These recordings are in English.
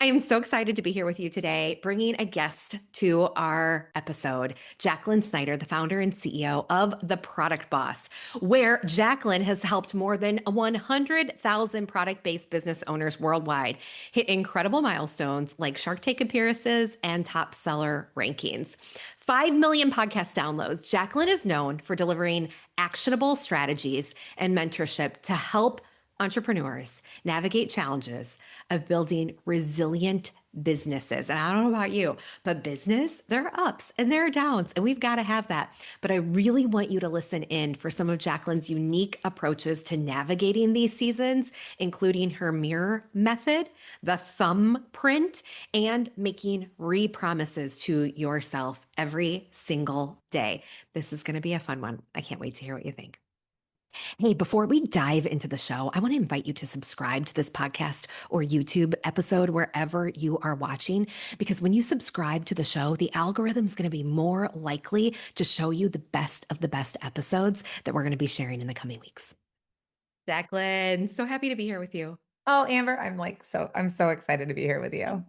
am so excited to be here with you today, bringing a guest to our episode, Jacqueline Snyder, the founder and CEO of The Product Boss, where Jacqueline has helped more than 100,000 product based business owners worldwide hit incredible milestones like Shark Tank appearances and top seller rankings. 5 million podcast downloads. Jacqueline is known for delivering actionable strategies and mentorship to help entrepreneurs navigate challenges of building resilient businesses. And I don't know about you, but business, there are ups and there are downs, and we've got to have that. But I really want you to listen in for some of Jacqueline's unique approaches to navigating these seasons, including her mirror method, the thumbprint, and making re-promises to yourself every single day. This is going to be a fun one. I can't wait to hear what you think. Hey, before we dive into the show, I want to invite you to subscribe to this podcast or YouTube episode wherever you are watching, because when you subscribe to the show, the algorithm is going to be more likely to show you the best of the best episodes that we're going to be sharing in the coming weeks. Jacqueline, so happy to be here with you. Oh, Amber, I'm so excited to be here with you.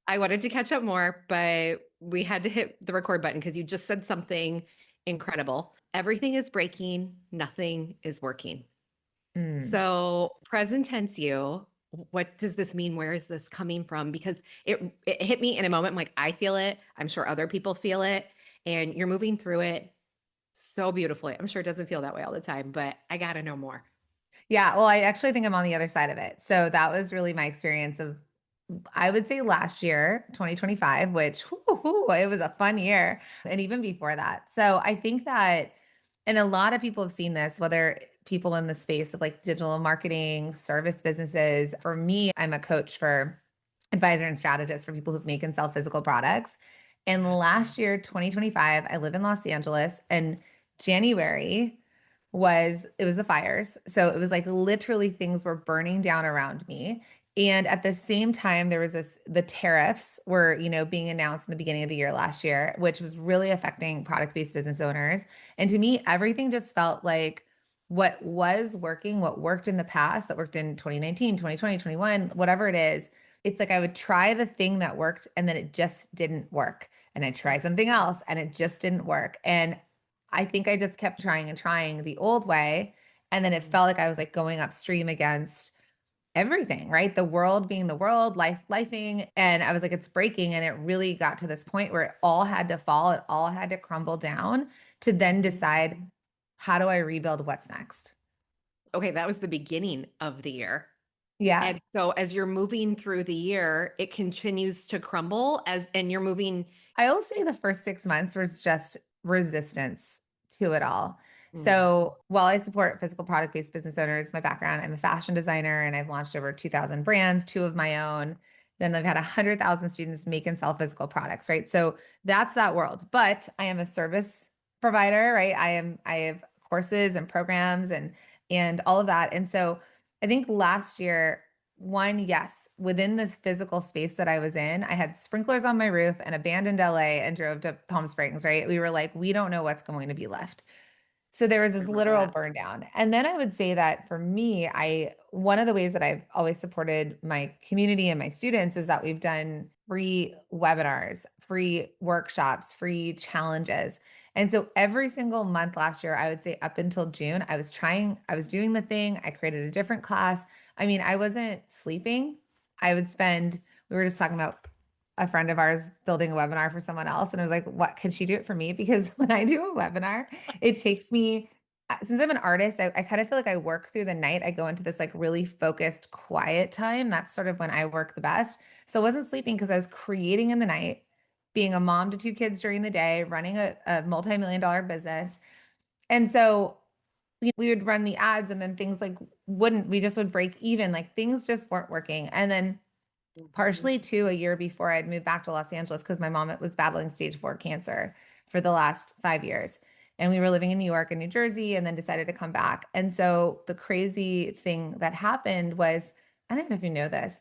I wanted to catch up more, but we had to hit the record button because you just said something incredible. Everything is breaking, nothing is working. So present tense you, what does this mean? Where is this coming from? Because it hit me in a moment. I'm like, I feel it. I'm sure other people feel it. And you're moving through it so beautifully. I'm sure it doesn't feel that way all the time, but I got to know more. Yeah, well, I actually think I'm on the other side of it. So that was really my experience of, I would say last year, 2025, which it was a fun year. And even before that. So I think that, and a lot of people have seen this, whether people in the space of like digital marketing, service businesses. For me, I'm a coach for advisor and strategist for people who make and sell physical products. And last year, 2025, I live in Los Angeles, and January it was the fires. So it was like literally things were burning down around me. And at the same time, there was the tariffs were, being announced in the beginning of the year last year, which was really affecting product-based business owners. And to me, everything just felt like what was working, what worked in the past, that worked in 2019, 2020, 21, whatever it is. It's like I would try the thing that worked and then it just didn't work. And I'd try something else and it just didn't work. And I think I just kept trying and trying the old way. And then it felt like I was like going upstream against everything, right? The world being the world, lifing. And I was like, it's breaking. And it really got to this point where it all had to fall, it all had to crumble down to then decide, how do I rebuild what's next? Okay, that was the beginning of the year. Yeah. And so as you're moving through the year, it continues to crumble and you're moving. I will say the first 6 months was just resistance to it all. Mm. So while I support physical product based business owners, my background, I'm a fashion designer and I've launched over 2,000 brands, two of my own. Then I've had 100,000 students make and sell physical products, right? So that's that world. But I am a service provider, right? I have courses and programs and all of that. And so I think last year, one, yes, within this physical space that I was in, I had sprinklers on my roof and abandoned LA and drove to Palm Springs, right? We were like, we don't know what's going to be left. So there was I this remember literal that. burn down. And then I would say that for me, one of the ways that I've always supported my community and my students is that we've done free webinars, free workshops, free challenges. And so every single month last year, I would say up until June, I was doing the thing. I created a different class. I mean, I wasn't sleeping. We were just talking about a friend of ours building a webinar for someone else. And I was like, what, could she do it for me? Because when I do a webinar, it takes me, since I'm an artist, I kind of feel like I work through the night. I go into this like really focused, quiet time. That's sort of when I work the best. So I wasn't sleeping because I was creating in the night, being a mom to two kids during the day, running a multi-million dollar business. And so we would run the ads and then things like we just would break even. Like things just weren't working. And then partially too, a year before I'd moved back to Los Angeles because my mom was battling stage 4 cancer for the last 5 years. And we were living in New York and New Jersey and then decided to come back. And so the crazy thing that happened was, I don't know if you know this,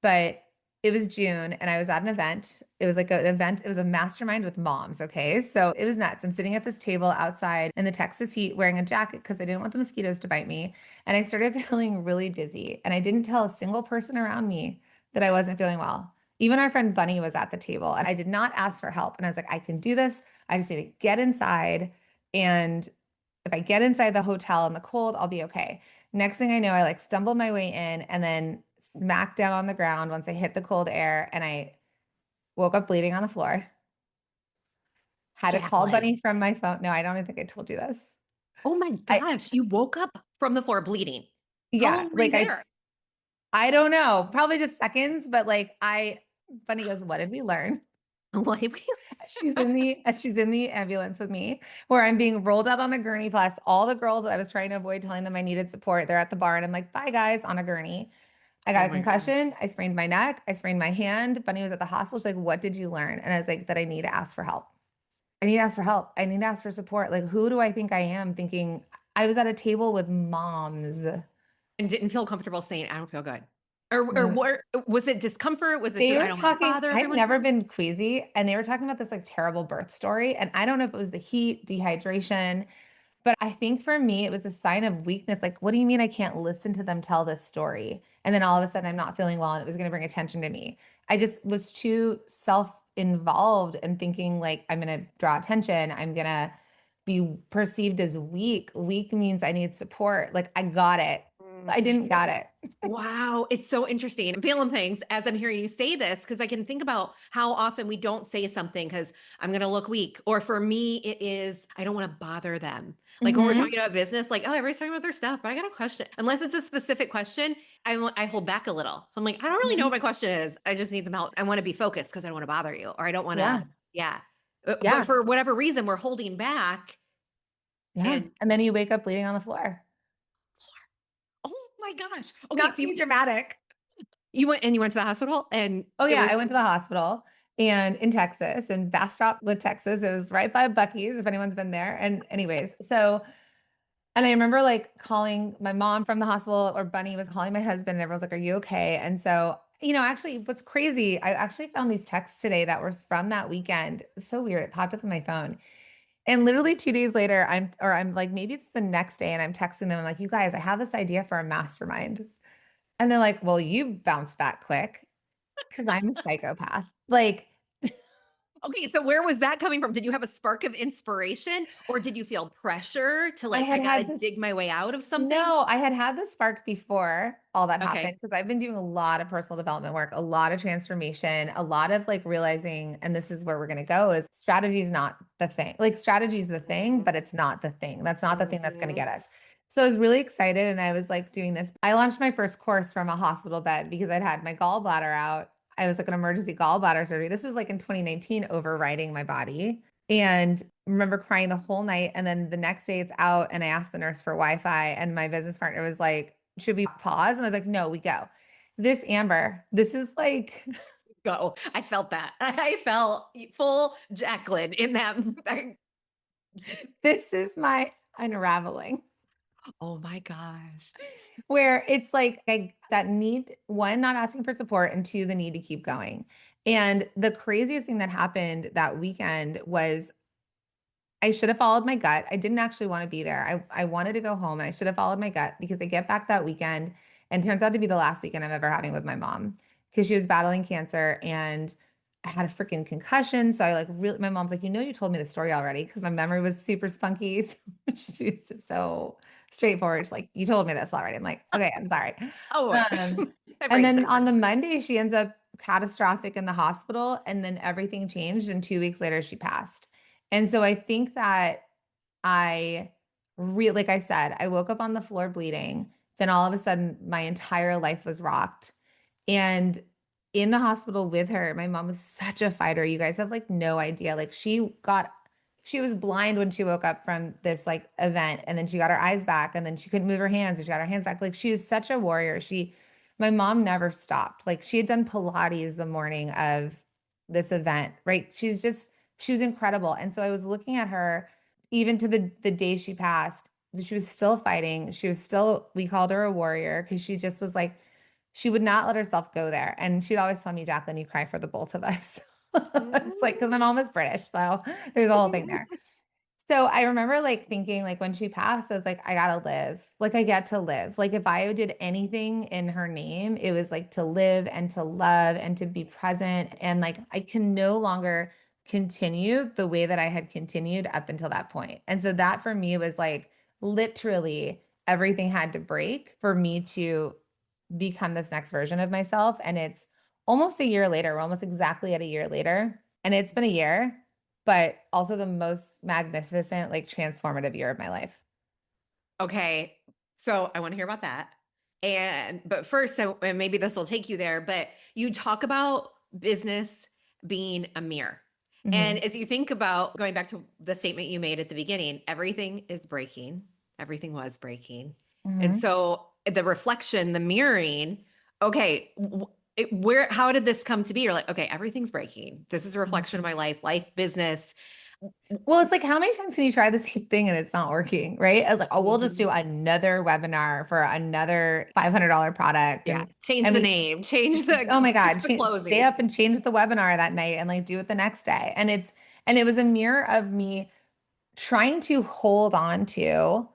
but it was June and I was at an event. It was like an event. It was a mastermind with moms. Okay. So it was nuts. I'm sitting at this table outside in the Texas heat wearing a jacket because I didn't want the mosquitoes to bite me. And I started feeling really dizzy. And I didn't tell a single person around me that I wasn't feeling well. Even our friend Bunny was at the table and I did not ask for help. And I was like, I can do this. I just need to get inside. And if I get inside the hotel in the cold, I'll be okay. Next thing I know, I like stumbled my way in and then smacked down on the ground once I hit the cold air and I woke up bleeding on the floor. Had to call Jacqueline. Bunny from my phone. No, I don't even think I told you this. Oh my I gosh, you woke up from the floor bleeding. How yeah, long were you like there? I don't know, probably just seconds, but like Bunny goes, "What did we learn?" What did we She's in the ambulance with me, where I'm being rolled out on a gurney. Plus, all the girls that I was trying to avoid telling them I needed support, they're at the bar, and I'm like, "Bye, guys," on a gurney. I got Oh a my god. concussion. I sprained my neck. I sprained my hand. Bunny was at the hospital. She's like, "What did you learn?" And I was like, "That I need to ask for help. I need to ask for help. I need to ask for support. Like, who do I think I am?" Thinking I was at a table with moms. And didn't feel comfortable saying, "I don't feel good." Or what was it discomfort? Was it They just, "I were don't wanna talking, bother I've everyone"? never been queasy, and they were talking about this like terrible birth story. And I don't know if it was the heat, dehydration, but I think for me, it was a sign of weakness. Like, what do you mean I can't listen to them tell this story? And then all of a sudden I'm not feeling well and it was going to bring attention to me. I just was too self-involved and thinking like I'm going to draw attention. I'm going to be perceived as weak. Weak means I need support. Like I got it. Mm. I didn't got it. Wow, it's so interesting. I'm feeling things as I'm hearing you say this because I can think about how often we don't say something because I'm going to look weak. Or for me, it is, I don't want to bother them. Like when we're Hmm. talking about business, like, oh, everybody's talking about their stuff, but I got a question. Unless it's a specific question, I hold back a little. So I'm like, I don't really know what Hmm. my question is. I just need some help. I want to be focused because I don't want to bother you, or I don't want to, Yeah. yeah. But Yeah. for whatever reason, we're holding back. Yeah. And And then you wake up bleeding on the floor. oh my gosh. Okay, Not so to be dramatic. you went to the hospital and Oh it yeah, was I went to the hospital and in Texas, in Bastrop, Texas. It was right by Bucky's, if anyone's been there. And anyways, so and I remember like calling my mom from the hospital, or Bunny was calling my husband, and everyone's like, "Are you okay?" And so, actually, what's crazy, I actually found these texts today that were from that weekend. It's so weird. It popped up on my phone. And literally 2 days later, I'm like, maybe it's the next day, and I'm texting them. I'm like, "You guys, I have this idea for a mastermind." And they're like, "Well, you bounced back quick." Because I'm a psychopath. Like, okay, so where was that coming from? Did you have a spark of inspiration or did you feel pressure to I like, I had gotta had this dig my way out of something? no, I had had the spark before all that happened Okay. because I've been doing a lot of personal development work, a lot of transformation, a lot of like realizing, and this is where we're going to go is strategy is not the thing. Like strategy is the thing, Mhm, but it's not the thing. That's not the thing that's going to mhm. get us. So I was really excited and I was like doing this. I launched my first course from a hospital bed because I'd had my gallbladder out. I was like an emergency gallbladder surgery. This is like in 2019, overriding my body. And remember crying the whole night. And then the next day it's out. And I asked the nurse for Wi-Fi. And my business partner was like, should we pause? And I was like, no, we go. This Amber, this is like, Go. I felt that. I felt full Jacqueline in that. this is my unraveling Oh my gosh. where it's like that need, one, not asking for support, and two, the need to keep going. And the craziest thing that happened that weekend was I should have followed my gut. I didn't actually want to be there. I wanted to go home and I should have followed my gut because I get back that weekend and it turns out to be the last weekend I'm ever having with my mom because she was battling cancer and I had a freaking concussion. So I like really, my mom's like, you told me the story already because my memory was super spunky. So she was just so straightforward. She's like, you told me this already. I'm like, okay, I'm sorry. Oh, Um, my and brain's then different. on the Monday, she ends up catastrophic in the hospital. And then everything changed. And 2 weeks later, she passed. And so I think that I really, like I said, I woke up on the floor bleeding. Then all of a sudden, my entire life was rocked. And in the hospital with her, my mom was such a fighter. You guys have like no idea. Like she was blind when she woke up from this like event, and then she got her eyes back, and then she couldn't move her hands, and she got her hands back. Like she was such a warrior. My mom never stopped. Like she had done Pilates the morning of this event, right? She was incredible. And so I was looking at her even to the day she passed, she was still fighting. She was still, we called her a warrior because she just was like, she would not let herself go there. And she'd always tell me, Jacqueline, you cry for the both of us. It's like, because my mom is British. So there's a whole thing there. So I remember like thinking like when she passed, I was like, I gotta live. Like I get to live. Like if I did anything in her name, it was like to live and to love and to be present. And like I can no longer continue the way that I had continued up until that point. And so that for me was like literally everything had to break for me to become this next version of myself. And it's almost a year later. We're almost exactly at a year later. And it's been a year, but also the most magnificent, like transformative year of my life. Okay. So I want to hear about that. But first, so and maybe this will take you there, but you talk about business being a mirror. And Mhm. as you think about going back to the statement you made at the beginning, everything is breaking, everything was breaking. And Mhm. so the reflection, the mirroring, okay, how did this come to be? You're like, okay, everything's breaking. This is a reflection of Mhm. my life, business. Well, it's like, how many times can you try the same thing and it's not working, right? I was like, oh, we'll just do Mhm. another webinar for another $500 product. Yeah. And Change I the mean, name, change oh the my God, fix the stay closing. up and change the webinar that night and like do it the next day. And it was a mirror of me trying to hold on to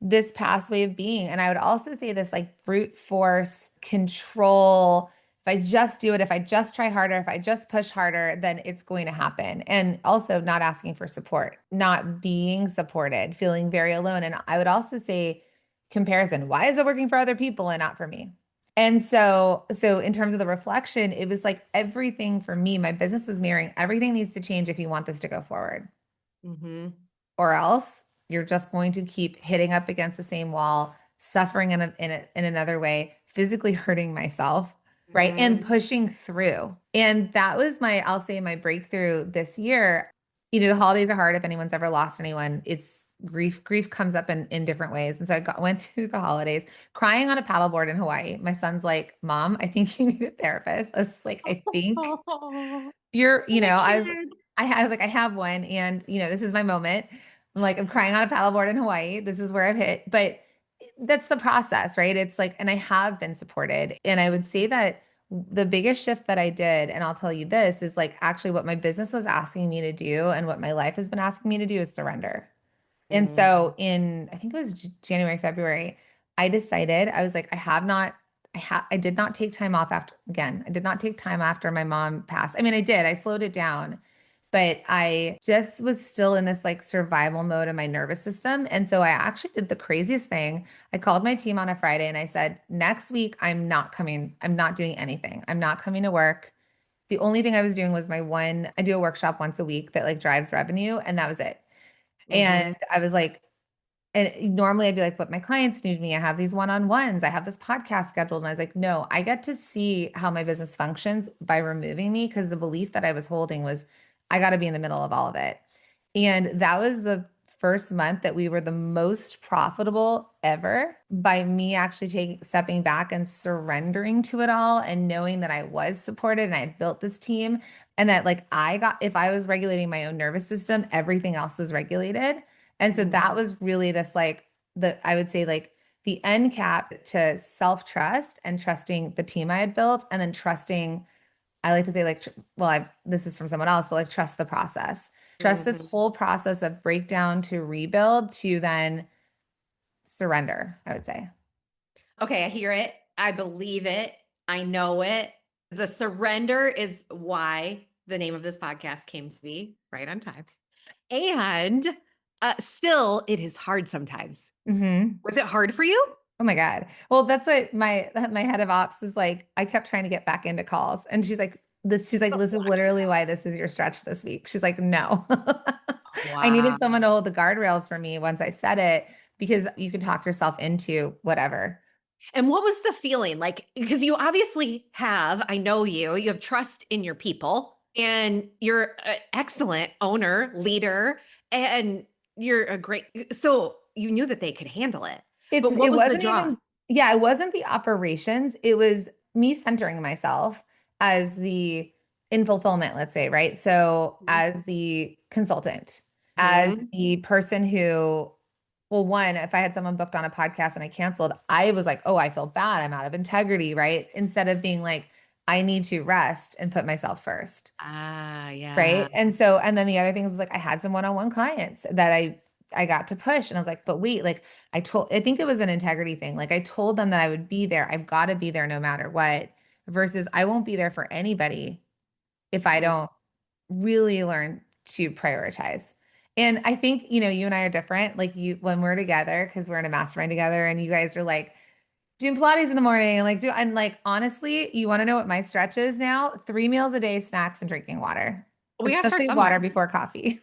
this past way of being. And I would also say this like brute force control. If I just do it, if I just try harder, if I just push harder, then it's going to happen. And also not asking for support, not being supported, feeling very alone. And I would also say comparison. Why is it working for other people and not for me? And so in terms of the reflection, it was like everything for me, my business was mirroring everything needs to change if you want this to go forward, Mhm. or else you're just going to keep hitting up against the same wall, suffering in another way, physically hurting myself, right? And Mhm. pushing through. And that was I'll say my breakthrough this year. You know, the holidays are hard. If anyone's ever lost anyone, it's grief comes up in different ways. And so went through the holidays crying on a paddleboard in Hawaii. My son's like, Mom, I think you need a therapist. I was like, I think Oh, you're, my kid. I was like, I have one, and this is my moment. I'm like, I'm crying on a paddleboard in Hawaii. This is where I've hit. But that's the process, right? It's like, and I have been supported. And I would say that the biggest shift that I did, and I'll tell you this, is like actually what my business was asking me to do and what my life has been asking me to do is surrender. And Mm, so I think it was January, February, I decided, I was like, I did not take time off I did not take time after my mom passed. I mean, I did, I slowed it down, but I just was still in this like survival mode in my nervous system. And so I actually did the craziest thing. I called my team on a Friday and I said, next week, I'm not coming. I'm not doing anything. I'm not coming to work. The only thing I was doing was I do a workshop once a week that like drives revenue. And that was it. And mhm, I was like, and normally I'd be like, but my clients need me. I have these one-on-ones. I have this podcast scheduled. And I was like, no, I get to see how my business functions by removing me because the belief that I was holding was I got to be in the middle of all of it. And that was the first month that we were the most profitable ever by me actually stepping back and surrendering to it all and knowing that I was supported and I had built this team and that like if I was regulating my own nervous system, everything else was regulated. And so that mhm, was really this like I would say like the end cap to self-trust and trusting the team I had built and then trusting I like to say like this is from someone else, but like trust the process. Trust this mhm. whole process of breakdown to rebuild to then surrender, I would say. Okay, I hear it. I believe it. I know it. The surrender is why the name of this podcast came to be, right on time. And, still, it is hard sometimes. Mhm. Was it hard for you? Oh my God. Well, that's what my head of ops is like. I kept trying to get back into calls and she's like, this is literally why this is your stretch this week. She's like, no. I Wow. needed someone to hold the guardrails for me once I said it because you can talk yourself into whatever. And what was the feeling like? Because you obviously have, I know you have trust in your people and you're an excellent owner, leader, and you're a great, so you knew that they could handle it. But what It was the wasn't draw? even yeah, it wasn't the operations. It was me centering myself as the in fulfillment, let's say, right? So as the consultant, as Mhm. the person who well, one, if I had someone booked on a podcast and I canceled, I was like, oh, I feel bad. I'm out of integrity, right? Instead of being like, I need to rest and put myself first. Ah, yeah. Right. And then the other thing is like I had some one-on-one clients that I got to push and I was like, but wait, like I think it was an integrity thing. Like I told them that I would be there. I've got to be there no matter what, versus I won't be there for anybody if I Mm. don't really learn to prioritize. And I think, you and I are different. Like when we're together, because we're in a mastermind together and you guys are like doing Pilates in the morning and and like honestly, you want to know what my stretch is now? 3 meals a day, snacks and drinking water, We gotta start especially water somewhere. before coffee.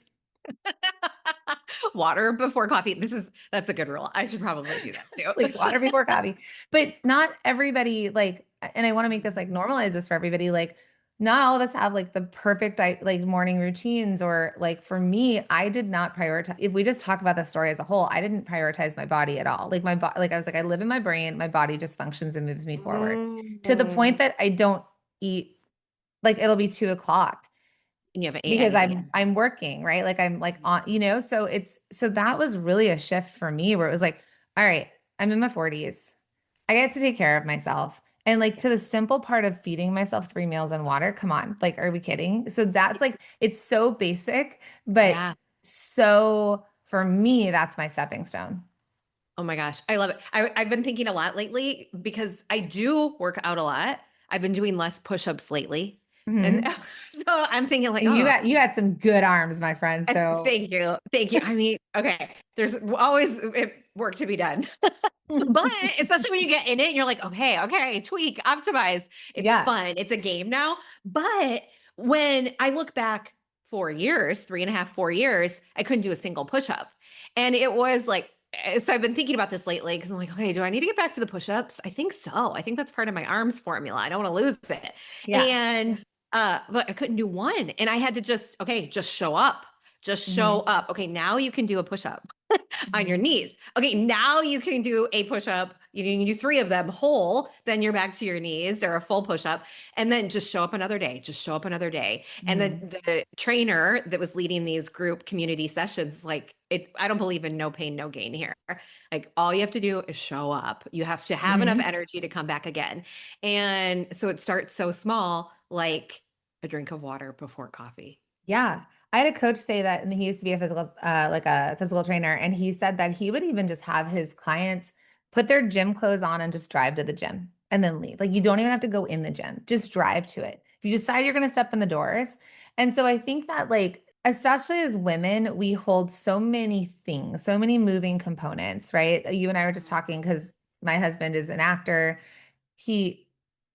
Water before coffee. That's a good rule. I should probably do that Like too. water before coffee. But not everybody like, and I want to make this like normalize this for everybody. Like not all of us have like the perfect like morning routines, or like for me, I did not prioritize. If we just talk about the story as a whole, I didn't prioritize my body at all. Like my body, like I was like, I live in my brain, my body just functions and moves me forward to the point Mm. that I don't eat, like it'll be 2 o'clock And you haven't ate because anything I'm working, right? Like I'm like yet. on, so that was really a shift for me where it was like, all right, I'm in my 40s. I get to take care of myself. And like to the simple part of feeding myself 3 meals and water, come on, like, are we kidding? So that's like, it's so basic, but Yeah. so for me, that's my stepping stone. Oh my gosh, I love it. I've been thinking a lot lately because I do work out a lot. I've been doing less push-ups lately. And Mhm. so I'm thinking like, And you oh, got some good arms, my friend. So thank you. Thank you. I mean, okay, there's always work to be done. But especially when you get in it, you're like, okay, okay, tweak, optimize. It's yeah. fun. It's a game now. But when I look back 4 years, 3.5, 4 years, I couldn't do a single push-up. And it was like, so I've been thinking about this lately because I'm like, okay, do I need to get back to the push-ups? I think so. I think that's part of my arms formula. I don't want to lose it. Yeah. And but I couldn't do one. And I had to just, okay, just show up. Just show Hmm. up. Okay, now you can do a push-up on your Hmm. knees. Okay, now you can do a push up. You can do three of them whole, then you're back to your knees or a full push up, and then just show up another day. Just show up another day. And then Hmm. the trainer that was leading these group community sessions, like it, I don't believe in no pain, no gain here. Like all you have to do is show up. You have to have enough Hmm. energy to come back again. And so it starts so small, like a drink of water before coffee. Yeah. I had a coach say that, and he used to be a like a physical trainer, and he said that he would even just have his clients put their gym clothes on and just drive to the gym and then leave. Like you don't even have to go in the gym, just drive to it. If you decide you're going to step in the doors. And so I think that, like, especially as women, we hold so many things, so many moving components, right? You and I were just talking because my husband is an actor. He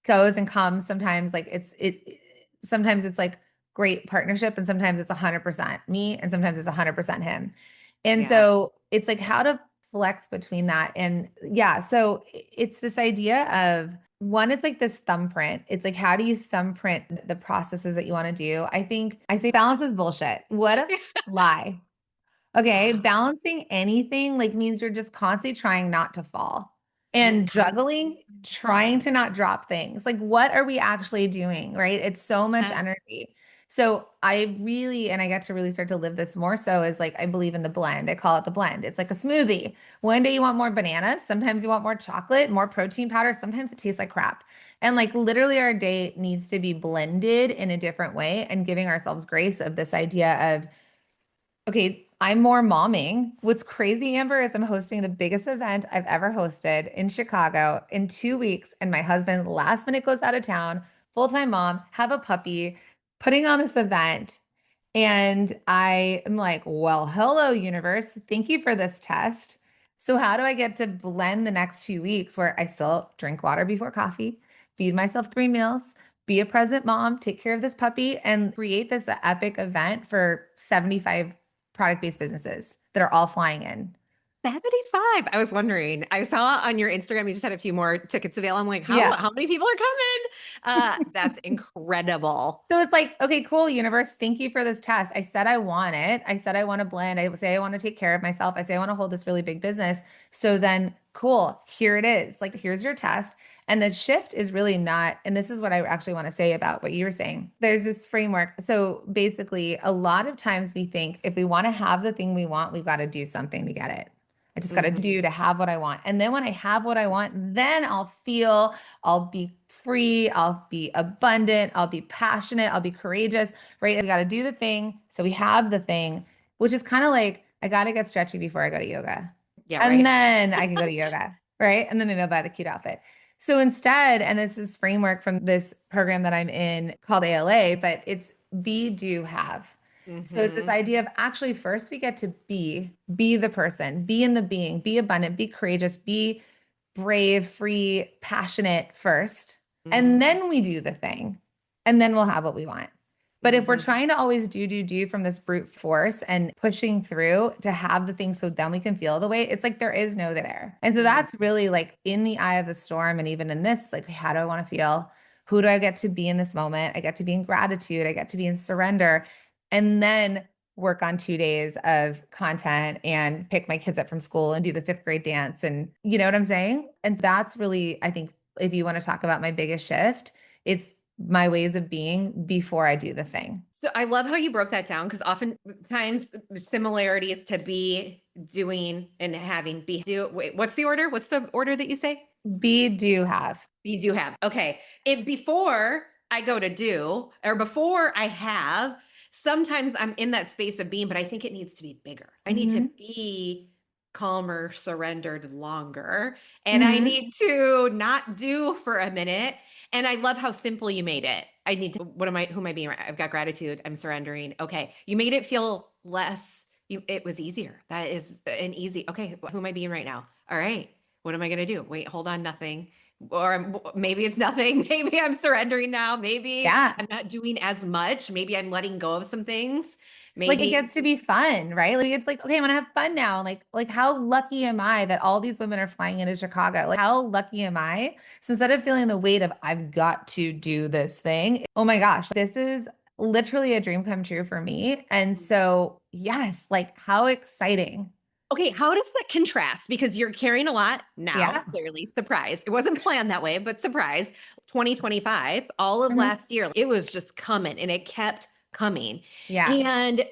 goes and comes sometimes, like sometimes it's like great partnership and sometimes it's 100% me and sometimes it's 100% him. And Yeah. so it's like how to flex between that. And yeah, so it's this idea of one, it's like this thumbprint. It's like, how do you thumbprint the processes that you want to do? I think I say balance is bullshit. What a lie. Okay, balancing anything like means you're just constantly trying not to fall and juggling, trying to not drop things. Like, what are we actually doing? Right? It's so much energy. So, I really, and I get to really start to live this more so is like, I believe in the blend. I call it the blend. It's like a smoothie. One day you want more bananas. Sometimes you want more chocolate, more protein powder. Sometimes it tastes like crap. And like, literally, our day needs to be blended in a different way and giving ourselves grace of this idea of, okay, I'm more momming. What's crazy, Amber, is I'm hosting the biggest event I've ever hosted in Chicago in 2 weeks. And my husband last minute goes out of town, full-time mom, have a puppy, putting on this event. And I am like, well, hello, universe. Thank you for this test. So, how do I get to blend the next 2 weeks where I still drink water before coffee, feed myself 3 meals, be a present mom, take care of this puppy, and create this epic event for 75 product based businesses that are all flying in? 75. I was wondering. I saw on your Instagram you just had a few more tickets available. I'm like, Yeah. how many people are coming? That's incredible. So it's like, okay, cool, universe. Thank you for this test. I said I want it. I said I want to blend. I say I want to take care of myself. I say I want to hold this really big business. So then, cool, here it is. Like, here's your test. And the shift is really not, and this is what I actually want to say about what you were saying. There's this framework. So basically, a lot of times we think if we want to have the thing we want, we've got to do something to get it. I just got to Mhm. do to have what I want. And then when I have what I want, then I'll be free, I'll be abundant, I'll be passionate, I'll be courageous, right? I got to do the thing. So we have the thing, which is kind of like, I got to get stretchy before I go to yoga. Yeah, And right. then I can go to yoga, right? And then maybe I'll buy the cute outfit. So instead, and it's this framework from this program that I'm in called ALA, but it's be, do, have. So it's this Mhm. idea of actually first we get to be the person, be in the being, be abundant, be courageous, be brave, free, passionate first. And Mhm. then we do the thing. And then we'll have what we want. But if we're Mhm. trying to always do from this brute force and pushing through to have the thing so then we can feel the way, it's like there is no there. And so Mhm. that's really like in the eye of the storm. And even in this, like, how do I want to feel? Who do I get to be in this moment? I get to be in gratitude. I get to be in surrender. And then work on 2 days of content and pick my kids up from school and do the fifth grade dance. And you know what I'm saying? And that's really, I think, if you want to talk about my biggest shift, it's my ways of being before I do the thing. So I love how you broke that down because oftentimes similarities to be, doing, and having. Be, do. Wait, what's the order? What's the order that you say? Be, do, have. You do have. Okay. If before I go to do or before I have, sometimes I'm in that space of being, but I think it needs to be bigger. I need to Hmm. be calmer, surrendered longer, and I Hmm. need to not do for a minute. And I love how simple you made it. I need to, who am I being? I've got gratitude. I'm surrendering. Okay. You made it feel less, it was easier. That is an easy, okay. Who am I being right now? All right. What am I going to do? Wait, hold on. Nothing, or maybe it's nothing. Maybe I'm surrendering now. Maybe Yeah. I'm not doing as much. Maybe I'm letting go of some things. Like it Maybe. gets to be fun, right? Like it's like, okay, I'm gonna have fun now. Like how lucky am I that all these women are flying into Chicago? Like how lucky am I? So instead of feeling the weight of I've got to do this thing, oh my gosh, this is literally a dream come true for me. And so yes, like how exciting. Okay, how does that contrast? Because you're carrying a lot now, Yeah. clearly. Surprise. It wasn't planned that way, but surprise. 2025, all of Mhm. last year, it was just coming and it kept coming. Yeah. And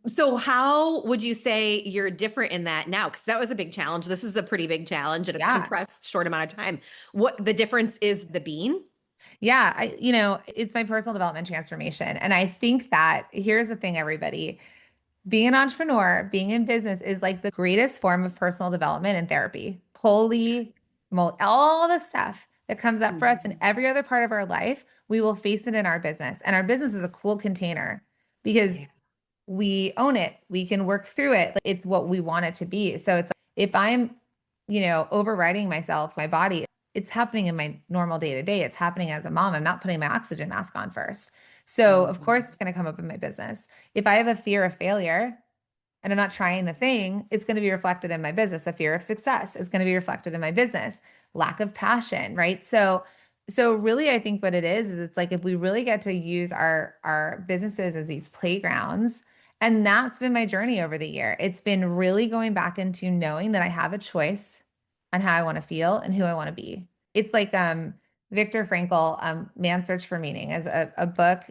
so, how would you say you're different in that now? Because that was a big challenge. This is a pretty big challenge in a Yeah. compressed, short amount of time. What the difference is the bean? Yeah. It's my personal development transformation. And I think that here's the thing, everybody. Being an entrepreneur, being in business is like the greatest form of personal development and therapy. Holy moly, all the stuff that comes up for us in Mhm. every other part of our life, we will face it in our business. And our business is a cool container because Yeah. we own it. We can work through it. It's what we want it to be. So it's like if I'm, overriding myself, my body, it's happening in my normal day to day. It's happening as a mom. I'm not putting my oxygen mask on first. So of course Mhm. it's going to come up in my business. If I have a fear of failure, and I'm not trying the thing, it's going to be reflected in my business. A fear of success, it's going to be reflected in my business. Lack of passion, right? So really I think what it is it's like if we really get to use our businesses as these playgrounds, and that's been my journey over the year. It's been really going back into knowing that I have a choice on how I want to feel and who I want to be. It's like Viktor Frankl, Man's Search for Meaning, as a book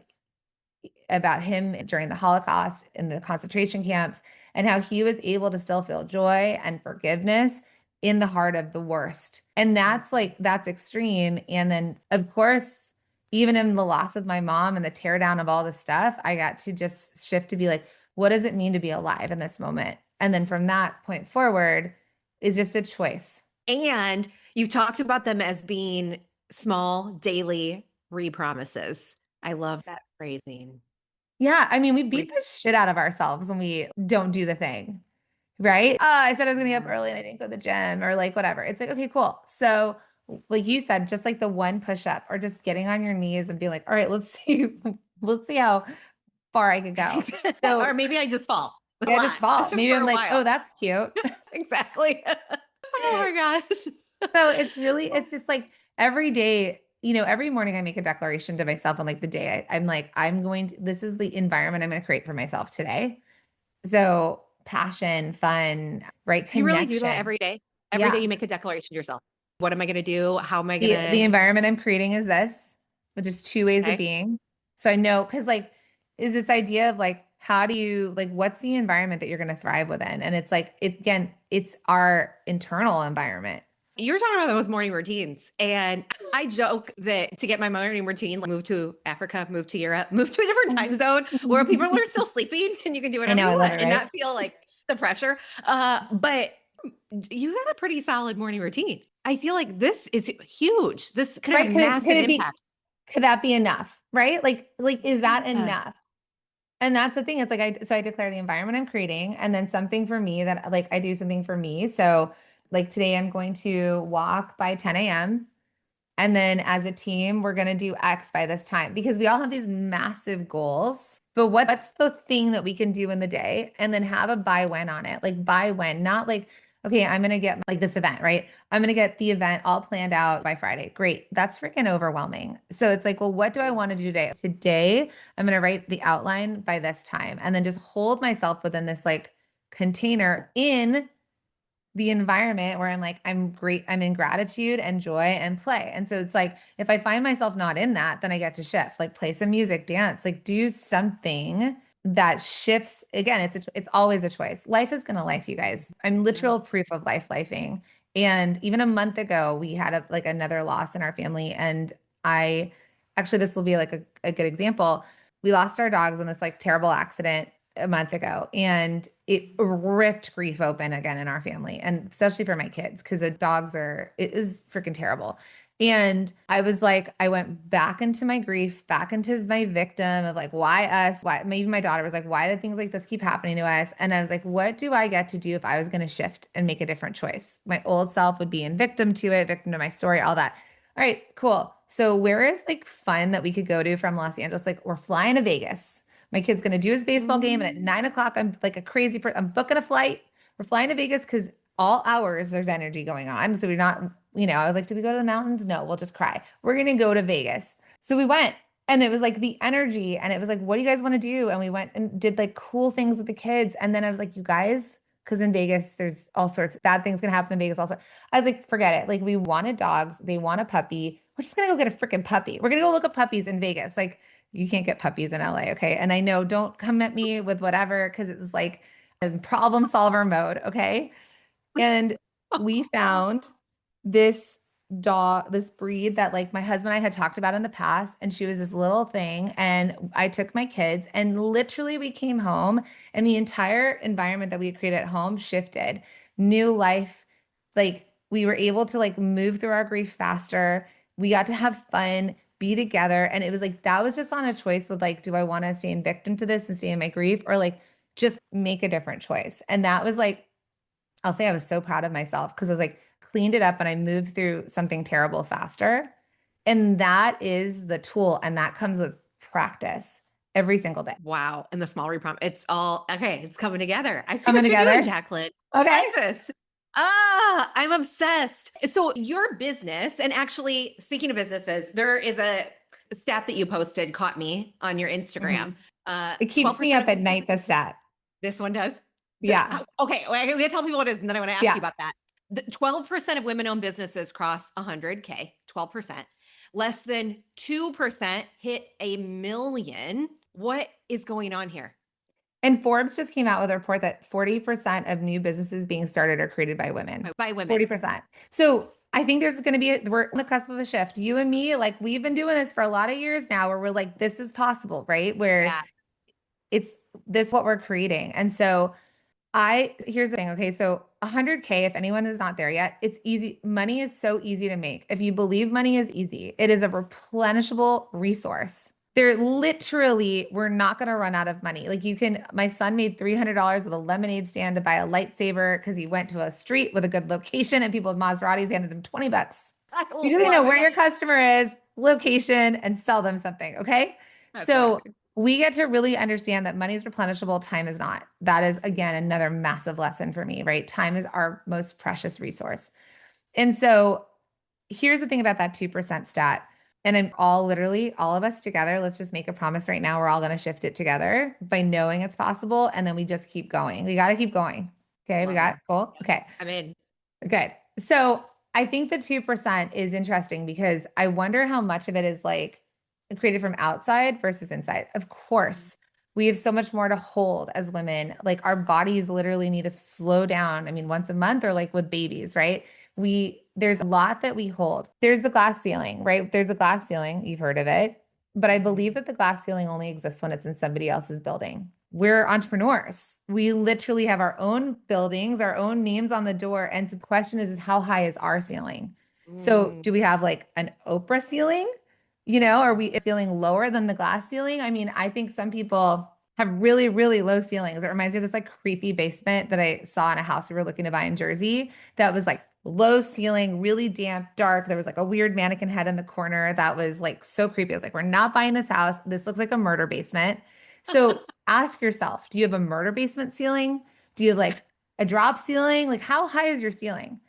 about him during the Holocaust in the concentration camps and how he was able to still feel joy and forgiveness in the heart of the worst. And that's extreme. And then, of course, even in the loss of my mom and the tear down of all the stuff, I got to just shift to be like, what does it mean to be alive in this moment? And then from that point forward is just a choice. And you talked about them as being small daily re-promises. I love that phrasing. Yeah. I mean, we beat Re- the shit out of ourselves when we don't do the thing. Right? Oh, I said I was gonna get up Yeah. early and I didn't go to the gym or like whatever. It's like, okay, cool. So like you said, just like the one push up or just getting on your knees and being like, all right, let's see, let's see how far I could go. Or So maybe I just fall a yeah, just lot fall. Maybe for I'm a like, oh, while. that's cute. Exactly. Oh my gosh. So it's just like every day, every morning I make a declaration to myself on like the day I'm like, this is the environment I'm going to create for myself today. So passion, fun, right? You really do that Connection. every day? Every day Yeah. you make a declaration to yourself. What am I going to do? How am I going The to? environment I'm creating is this, which is two ways of Okay. being. So I know because like is this idea of like how do you like what's the environment that you're going to thrive within? And it's like it's again it's our internal environment. You were talking about those morning routines, and I joke that to get my morning routine, like move to Africa, move to Europe, move to a different time zone where people are still sleeping and you can do I whatever know, you I love it, want and right? not feel like the pressure. But you got a pretty solid morning routine. I feel like this is huge. This could have Right? a massive impact. Could that be enough? Right? Like is that Yeah. enough? And that's the thing. It's like I declare the environment I'm creating and then something for me that like I do something for me. So like today I'm going to walk by 10 a.m. And then as a team, we're going to do X by this time because we all have these massive goals. But what's the thing that we can do in the day and then have a by when on it? Like by when, not like, okay, I'm going to get like this event, right? I'm going to get the event all planned out by Friday. Great. That's freaking overwhelming. So it's like, well, what do I want to do today? Today, I'm going to write the outline by this time and then just hold myself within this like container in the environment where I'm like, I'm great, I'm in gratitude and joy and play. And so it's like, if I find myself not in that, then I get to shift, like play some music, dance, like do something that shifts. Again, it's always a choice. Life is gonna life, you guys. I'm Yeah. literal proof of life lifing. And even a month ago, we had like another loss in our family. And I actually, this will be like a good example. We lost our dogs in this like terrible accident a month ago and it ripped grief open again in our family and especially for my kids because the dogs are it is freaking terrible. And I was like, I went back into my grief, back into my victim of like, why us? Why? Maybe my daughter was like, why did things like this keep happening to us? And I was like, what do I get to do if I was going to shift and make a different choice? My old self would be in victim to it, victim to my story, all that. All right, cool. So where is like fun that we could go to from Los Angeles? Like we're flying to Vegas. My kid's going to do his baseball game. And at 9 o'clock, I'm like a crazy person. I'm booking a flight. We're flying to Vegas because all hours there's energy going on. So we're not, I was like, do we go to the mountains? No, we'll just cry. We're going to go to Vegas. So we went and it was like the energy and it was like, what do you guys want to do? And we went and did like cool things with the kids. And then I was like, you guys, because in Vegas, there's all sorts of bad things can happen in Vegas also. I was like, forget it. Like we wanted dogs. They want a puppy. We're just going to go get a freaking puppy. We're going to go look at puppies in Vegas. Like you can't get puppies in LA. Okay. And I know, don't come at me with whatever, because it was like in problem solver mode. Okay. And we found this dog, this breed that like my husband and I had talked about in the past. And she was this little thing. And I took my kids and literally we came home and the entire environment that we had created at home shifted. New life. Like we were able to like move through our grief faster. We got to have fun, be together. And it was like, that was just on a choice with like, do I want to stay in victim to this and stay in my grief or like just make a different choice? And that was like, I'll say I was so proud of myself because I was like, cleaned it up and I moved through something terrible faster. And that is the tool. And that comes with practice every single day. Wow. And the small reprompt. It's all okay. It's coming together. I see Coming what you're doing, together. Jacqueline. I Okay. like this. Ah, I'm obsessed. So your business, and actually speaking of businesses, there is a stat that you posted caught me on your Instagram. Mhm. It keeps me 12% up of at night, this stat. this one does. Yeah. Okay, well, I'm gonna tell people what it is, and then I want to ask you Yeah. about that. 12% of women-owned businesses cross 100K. 12%. Less than 2% hit a million. What is going on here? And Forbes just came out with a report that 40% of new businesses being started are created by women. By women. 40%. So I think there's going to be, we're on the cusp of a shift. You and me, like we've been doing this for a lot of years now where we're like, this is possible, right? Where Yeah. it's this what we're creating. And so here's the thing. Okay. So 100K, if anyone is not there yet, it's easy. Money is so easy to make. If you believe money is easy, it is a replenishable resource. There literally, we're not going to run out of money. Like my son made $300 with a lemonade stand to buy a lightsaber because he went to a street with a good location and people with Maseratis handed him 20 bucks. I You just need to know love where it. your customer is, location, and sell them something. Okay. That's So amazing. we get to really understand that money is replenishable, time is not. That is, again, another massive lesson for me, right? Time is our most precious resource. And so here's the thing about that 2% stat. And I'm literally, all of us together, let's just make a promise right now. We're all going to shift it together by knowing it's possible. And then we just keep going. We got to keep going. Okay. We Love it. got cool. Okay. I'm in. Good. So I think the 2% is interesting because I wonder how much of it is like created from outside versus inside. Of course, We have so much more to hold as women. Like our bodies literally need to slow down. I mean, once a month or like with babies, right? There's a lot that we hold. There's the glass ceiling, right? There's a glass ceiling. You've heard of it. But I believe Mhm. that the glass ceiling only exists when it's in somebody else's building. We're entrepreneurs. We literally have our own buildings, our own names on the door. And the question is how high is our ceiling? So Mm. do we have like an Oprah ceiling? Are we ceiling lower than the glass ceiling? I mean, I think some people have really, really low ceilings. It reminds me of this like creepy basement that I saw in a house we were looking to buy in Jersey that was like low ceiling, really damp, dark. There was like a weird mannequin head in the corner that was like so creepy. I was like, we're not buying this house. This looks like a murder basement. So ask yourself, do you have a murder basement ceiling? Do you have like a drop ceiling? Like, how high is your ceiling?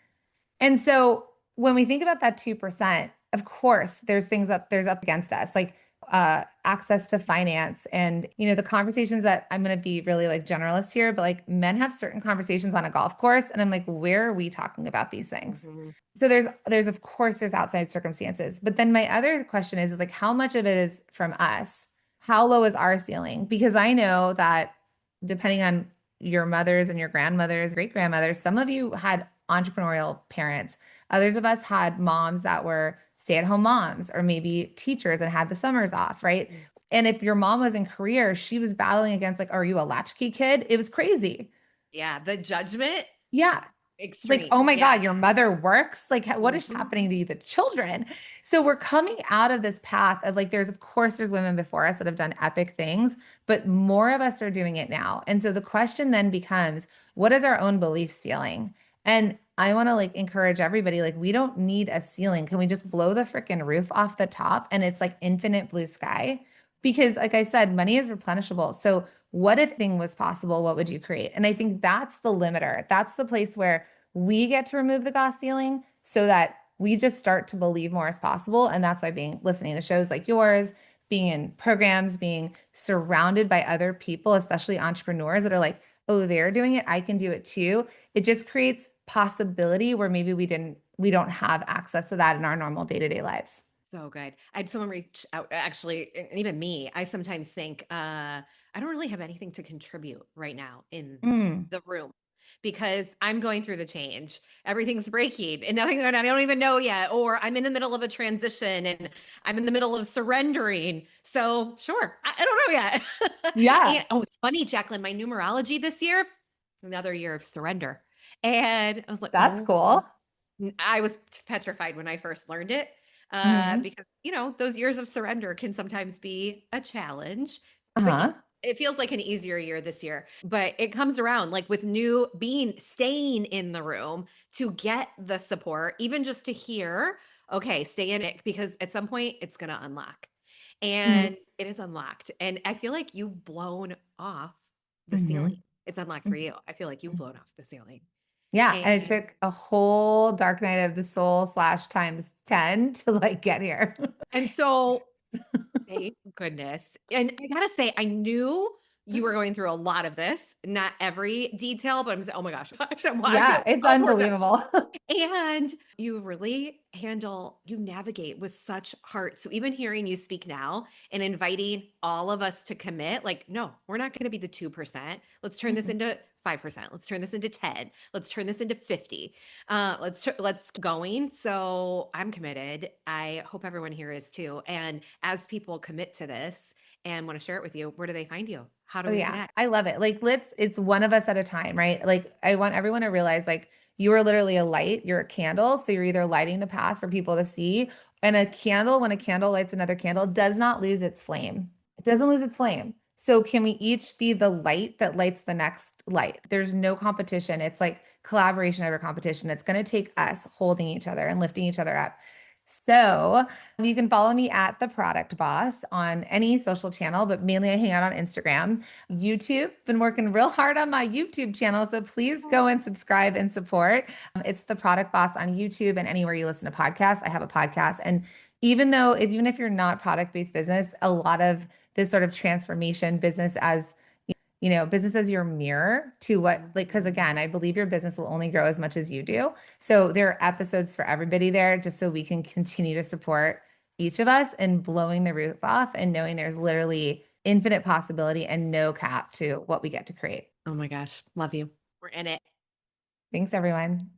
And so when we think about that 2%, of course, there's up against us, like access to finance and the conversations that I'm going to be really like generalist here, but like men have certain conversations on a golf course and I'm like, where are we talking about these things? Mhm. So there's of course there's outside circumstances. But then my other question is like how much of it is from us? How low is our ceiling? Because I know that depending on your mothers and your grandmothers, great grandmothers, some of you had entrepreneurial parents. Others of us had moms that were stay at home moms or maybe teachers and had the summers off, right? Mm. And if your mom was in career, she was battling against like, are you a latchkey kid? It was crazy. Yeah, the judgment, Yeah. Like, extreme. oh my Yeah. God, your mother works? Like, what is Mhm. happening to you, the children? So we're coming out of this path of like, of course, there's women before us that have done epic things, but more of us are doing it now. And so the question then becomes, what is our own belief ceiling? And I want to like encourage everybody, like, we don't need a ceiling. Can we just blow the freaking roof off the top and it's like infinite blue sky? Because, like I said, money is replenishable. So, what if thing was possible? What would you create? And I think that's the limiter. That's the place where we get to remove the glass ceiling so that we just start to believe more is possible. And that's why being listening to shows like yours, being in programs, being surrounded by other people, especially entrepreneurs that are like, oh, they're doing it, I can do it too. It just creates possibility where maybe we don't have access to that in our normal day-to-day lives. So good. I had someone reach out, actually, and even me, I sometimes think, I don't really have anything to contribute right now in Mm, the room because I'm going through the change. Everything's breaking and nothing, and I don't even know yet, or I'm in the middle of a transition and I'm in the middle of surrendering. So sure, I don't know yet. yeah, And oh, it's funny, Jacqueline, my numerology this year, another year of surrender. And I was like, that's oh, cool. I was petrified when I first learned it, Hmm. because, those years of surrender can sometimes be a challenge, but Uh-huh. it feels like an easier year this year, but it comes around like with new being staying in the room to get the support, even just to hear, okay, stay in it because at some point it's going to unlock. Hmm. And it is unlocked. And I feel like you've blown off the Hmm. ceiling. It's unlocked for you. I feel like you've blown off the ceiling. Yeah, And and it took a whole dark night of the soul slash times 10 to like get here. and so thank goodness. And I gotta say, I knew you were going through a lot of this, not every detail, but I'm saying, oh my gosh, I Yeah, feel it's so poor. unbelievable. And you really you navigate with such heart. So even hearing you speak now and inviting all of us to commit, like, no, we're not going to be the 2%. Let's turn this Mhm. into 5%. Let's turn this into 10. Let's turn this into 50. Let's going. So I'm committed. I hope everyone here is too. And as people commit to this and want to share it with you, where do they find you? How do Oh we yeah, connect? I love it. Like it's one of us at a time, right? Like I want everyone to realize like you are literally a light, you're a candle, so you're either lighting the path for people to see, and a candle when a candle lights another candle does not lose its flame. It doesn't lose its flame. So can we each be the light that lights the next light? There's no competition. It's like collaboration over competition. It's going to take us holding each other and lifting each other up. So you can follow me at the Product Boss on any social channel, but mainly I hang out on Instagram. YouTube, been working real hard on my YouTube channel, so please go and subscribe and support. It's the Product Boss on YouTube and anywhere you listen to podcasts. I have a podcast, and even if you're not product-based business, a lot of this sort of transformation business as business as your mirror to what, like, because Mhm. again, I believe your business will only grow as much as you do. So there are episodes for everybody there just so we can continue to support each of us and blowing the roof off and knowing there's literally infinite possibility and no cap to what we get to create. Oh my gosh. Love you. We're in it. Thanks, everyone.